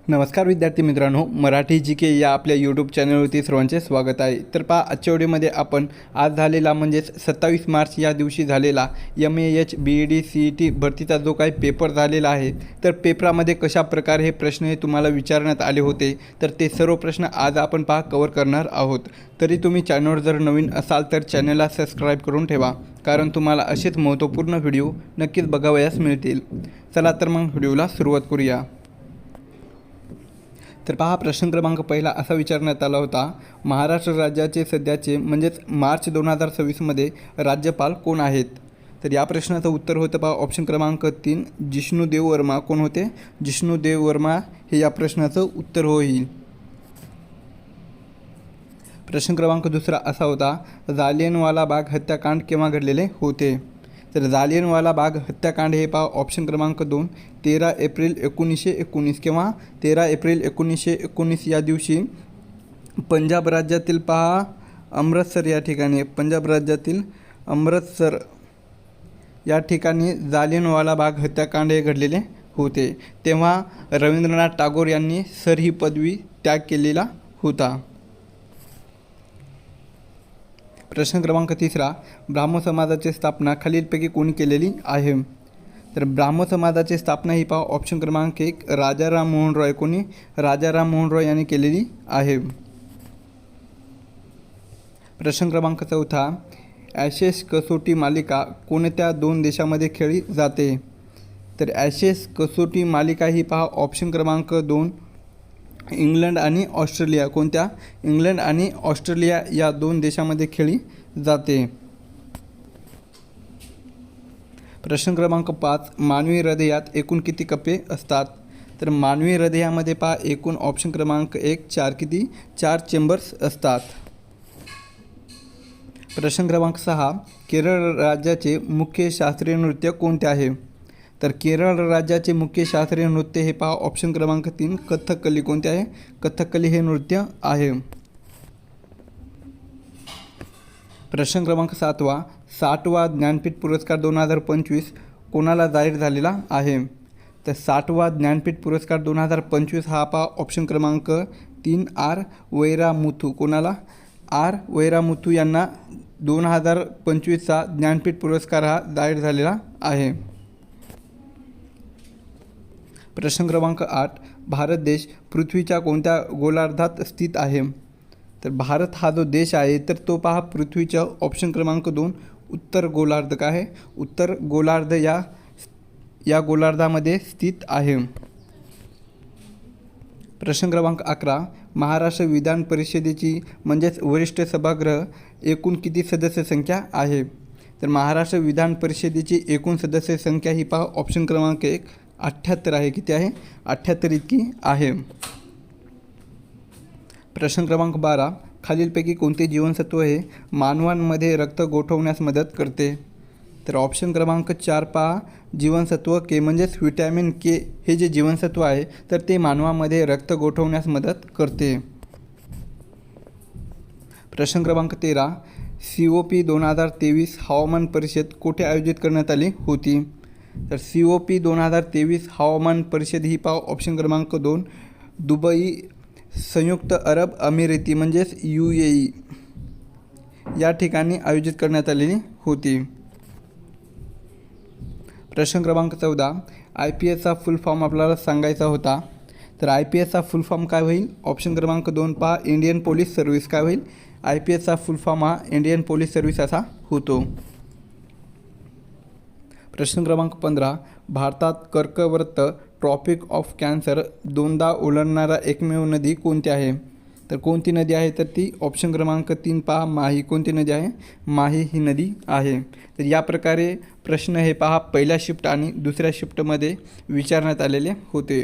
नमस्कार विद्यार्थी मित्रांनो, मराठी जी के या आपल्या यूट्यूब चॅनलवरती सर्वांचे स्वागत आहे. तर पहा, आजच्या व्हिडिओमध्ये आपण आज झालेला म्हणजेच 27 मार्च या दिवशी झालेला MAH BED CET भरतीचा जो काही पेपर झालेला आहे, तर पेपरामध्ये कशा प्रकारे हे प्रश्न हे तुम्हाला विचारण्यात आले होते, तर ते सर्व प्रश्न आज आपण कव्हर करणार आहोत. तरी तुम्ही चॅनलवर जर नवीन असाल तर चॅनलला सबस्क्राईब करून ठेवा, कारण तुम्हाला असेच महत्त्वपूर्ण व्हिडिओ नक्कीच बघावयास मिळतील. चला तर मग व्हिडिओला सुरुवात करूया. तर पहा, प्रश्न क्रमांक पहिला असा विचारण्यात आला होता, महाराष्ट्र राज्याचे सध्याचे म्हणजेच मार्च 2026मध्ये राज्यपाल कोण आहेत? तर या प्रश्नाचं उत्तर होतं पहा ऑप्शन क्रमांक 3 जिष्णुदेव वर्मा. कोण होते? जिष्णुदेव वर्मा हे या प्रश्नाचं उत्तर होईल. प्रश्न क्रमांक दुसरा असा होता, जालियनवाला बाग हत्याकांड केव्हा घडलेले होते? तर जालियनवाला बाग हत्याकांड हे पहा ऑप्शन क्रमांक 2 13 एप्रिल 1919 किंवा 13 एप्रिल 1919 या दिवशी पंजाब राज्यातील पहा अमृतसर या ठिकाणी, पंजाब राज्यातील अमृतसर या ठिकाणी जालियनवाला बाग हत्याकांड हे घडलेले होते. तेव्हा रवींद्रनाथ टागोर यांनी सर ही पदवी त्याग केलेला होता. प्रश्न क्रमांक तिसरा, ब्राह्मो समाजाची स्थापना खालीलपैकी कोणी केलेली आहे? तर ब्राह्मो समाजाची स्थापना ही पहा ऑप्शन क्रमांक 1 राजाराम मोहन रॉय. कोणी? राजाराम मोहन रॉय यांनी केलेली आहे. प्रश्न क्रमांक चौथा, ॲशेस कसोटी मालिका कोणत्या 2 देशामध्ये खेळली जाते? तर ॲशेस कसोटी मालिका ही पहा ऑप्शन क्रमांक 2 इंग्लंड आणि ऑस्ट्रेलिया. कोणत्या? इंग्लंड आणि ऑस्ट्रेलिया या 2 देशामध्ये खेळली जाते. प्रश्न क्रमांक 5, मानवी हृदयात एकूण किती कप्पे असतात? तर मानवी हृदयामध्ये पहा एकूण ऑप्शन क्रमांक 1 4 किती? 4 चेंबर्स असतात. प्रश्न क्रमांक 6, केरळ राज्याचे मुख्य शास्त्रीय नृत्य कोणते आहे? तर केरळ राज्याचे मुख्य शास्त्रीय नृत्य हे पहा ऑप्शन क्रमांक 3 कथ्थकली. कोणते आहे? कथ्थकली हे नृत्य आहे. प्रश्न क्रमांक 7, 60वा ज्ञानपीठ पुरस्कार 2025 कोणाला जाहीर झालेला आहे? तर 60वा ज्ञानपीठ पुरस्कार 2025 हा पहा ऑप्शन क्रमांक 3 आर वैरामुथू. कोणाला? आर वैरामुथू यांना 2025चा ज्ञानपीठ पुरस्कार हा जाहीर झालेला आहे. प्रश्न क्रमांक 8, भारत देश पृथ्वीच्या कोणत्या गोलार्धात स्थित आहे? तर भारत हा जो देश आहे तर तो पहा पृथ्वीच्या ऑप्शन क्रमांक 2 उत्तर गोलार्ध. काय आहे? उत्तर गोलार्ध या गोलार्धामध्ये स्थित आहे. प्रश्न क्रमांक 11, महाराष्ट्र विधान परिषदेची म्हणजेच वरिष्ठ सभागृह एकूण किती सदस्य संख्या आहे? तर महाराष्ट्र विधान परिषदेची एकूण सदस्य संख्या ही पहा ऑप्शन क्रमांक 1 78 आहे. किती आहे? 78 इतकी आहे. प्रश्न क्रमांक 12, खालीलपैकी कोणते जीवनसत्व हे मानवांमध्ये रक्त गोठवण्यास मदत करते? तर ऑप्शन क्रमांक 4 पहा जीवनसत्व के म्हणजेच व्हिटॅमिन के हे जे जीवनसत्व आहे तर ते मानवामध्ये रक्त गोठवण्यास मदत करते. प्रश्न क्रमांक 13, COP 2023 हवामान परिषद कुठे आयोजित करण्यात आली होती? तर COP 2023 हवामान परिषद ही पहा ऑप्शन क्रमांक 2 दुबई संयुक्त अरब अमिरेती म्हणजेच UAE या ठिकाणी आयोजित करण्यात आलेली होती. प्रश्न क्रमांक 14, IPSचा फुल फॉर्म आपल्याला सांगायचा होता. तर IPSचा फुल फॉर्म काय होईल? ऑप्शन क्रमांक 2 पहा इंडियन पोलीस सर्व्हिस. काय होईल? IPSचा फुल फॉर्म हा इंडियन पोलीस सर्व्हिस असा होतो. प्रश्न क्रमांक 15, भारतात कर्कवृत्त ट्रॉपिक ऑफ कॅन्सर 2दा ओलांडणारा एकमेव नदी कोणती आहे? तर कोणती नदी आहे? तर ती ऑप्शन क्रमांक 3 पहा माही. कोणती नदी आहे? माही ही नदी आहे. तर या प्रकारे प्रश्न हे पहा पहिल्या शिफ्ट आणि दुसऱ्या शिफ्टमध्ये विचारण्यात आलेले होते.